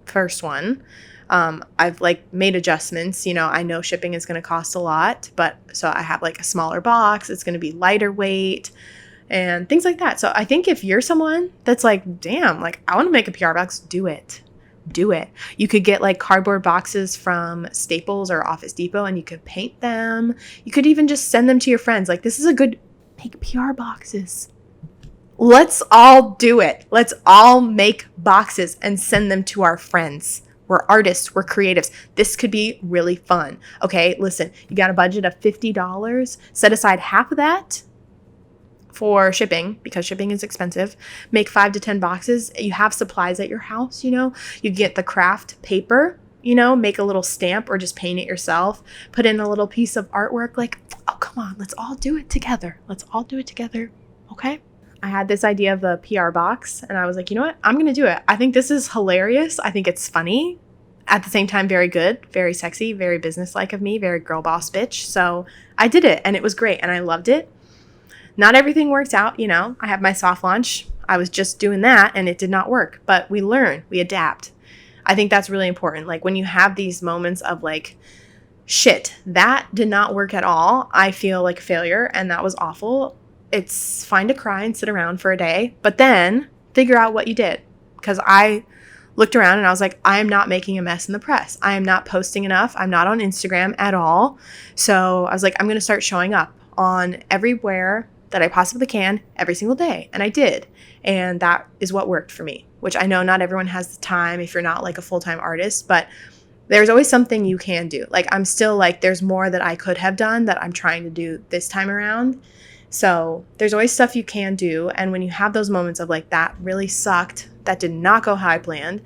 first one. I've like made adjustments. I know shipping is going to cost a lot, but so I have like a smaller box. It's going to be lighter weight and things like that. So I think if you're someone that's like, damn, like, I want to make a PR box, do it. You could get like cardboard boxes from Staples or Office Depot, and you could paint them. You could even just send them to your friends. Like, this is a good, make PR boxes. Let's all do it. Let's all make boxes and send them to our friends. We're artists. We're creatives. This could be really fun. Okay, listen, you got a budget of $50. Set aside half of that for shipping, because shipping is expensive. Make 5 to 10 boxes. You have supplies at your house, you get the craft paper. make a little stamp or just paint it yourself, put in a little piece of artwork, like, oh, come on, let's all do it together. Let's all do it together. Okay. I had this idea of the PR box and I was like, you know what? I'm going to do it. I think this is hilarious. I think it's funny. At the same time, very good, very sexy, very businesslike of me, very girl boss bitch. So I did it and it was great and I loved it. Not everything worked out, I have my soft launch. I was just doing that and it did not work, but we learn, we adapt. I think that's really important. Like when you have these moments of like, shit, that did not work at all. I feel like a failure and that was awful. It's fine to cry and sit around for a day, but then figure out what you did. Because I looked around and I was like, I am not making a mess in the press. I am not posting enough. I'm not on Instagram at all. So I was like, I'm going to start showing up on everywhere that I possibly can every single day. And I did. And that is what worked for me, which I know not everyone has the time if you're not like a full-time artist, but there's always something you can do. Like I'm still like, there's more that I could have done that I'm trying to do this time around. So there's always stuff you can do. And when you have those moments of like, that really sucked, that did not go how I planned,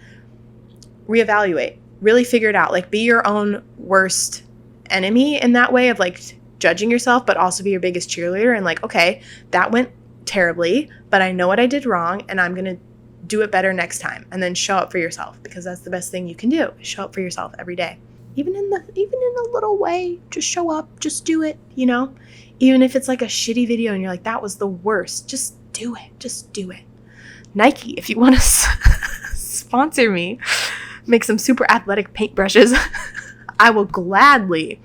reevaluate, really figure it out. Like be your own worst enemy in that way of like judging yourself, but also be your biggest cheerleader and like, okay, that went terribly, but I know what I did wrong and I'm going to do it better next time. And then show up for yourself because that's the best thing you can do. Show up for yourself every day. Even in a little way, just show up, just do it, Even if it's like a shitty video and you're like, that was the worst, just do it. Just do it. Nike, if you want to sponsor me, make some super athletic paintbrushes, I will gladly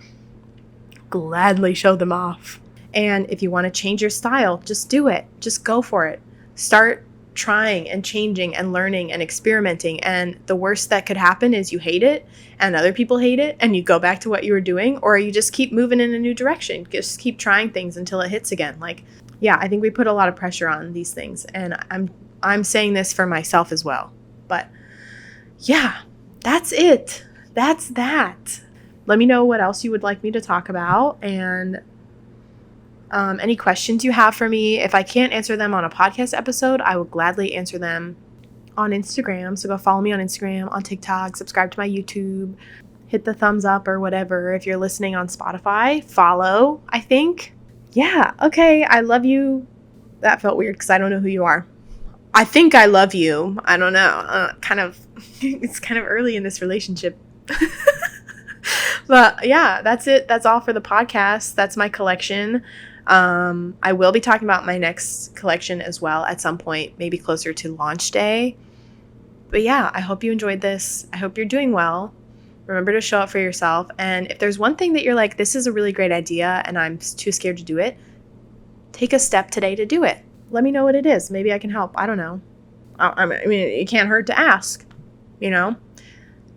show them off. And if you want to change your style, just do it. Just go for it. Start trying and changing and learning and experimenting. And the worst that could happen is you hate it and other people hate it and you go back to what you were doing, or you just keep moving in a new direction. Just keep trying things until it hits again. Like, yeah, I think we put a lot of pressure on these things. And I'm saying this for myself as well. But yeah, that's it. That's that. Let me know what else you would like me to talk about and any questions you have for me. If I can't answer them on a podcast episode, I will gladly answer them on Instagram. So go follow me on Instagram, on TikTok, subscribe to my YouTube, hit the thumbs up or whatever. If you're listening on Spotify, follow, I think. Yeah, okay, I love you. That felt weird because I don't know who you are. I think I love you. I don't know. It's kind of early in this relationship. But yeah, that's it. That's all for the podcast. That's my collection. I will be talking about my next collection as well at some point, maybe closer to launch day. But yeah, I hope you enjoyed this. I hope you're doing well. Remember to show up for yourself. And if there's one thing that you're like, this is a really great idea and I'm too scared to do it, take a step today to do it. Let me know what it is. Maybe I can help. I don't know. I mean, it can't hurt to ask, You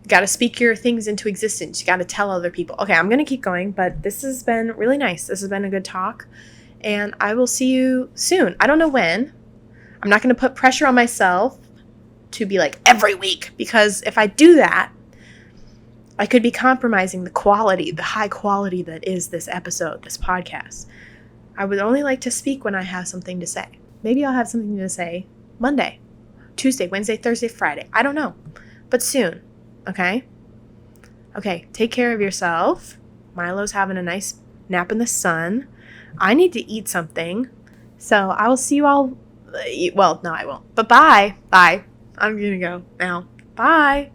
got to speak your things into existence. You got to tell other people. Okay, I'm going to keep going, but this has been really nice. This has been a good talk, and I will see you soon. I don't know when. I'm not going to put pressure on myself to be like every week, because if I do that, I could be compromising the quality, the high quality that is this episode, this podcast. I would only like to speak when I have something to say. Maybe I'll have something to say Monday, Tuesday, Wednesday, Thursday, Friday. I don't know, but soon. Okay? Okay, take care of yourself. Milo's having a nice nap in the sun. I need to eat something. So I will see you all. Well, no, I won't. But bye. Bye. I'm going to go now. Bye.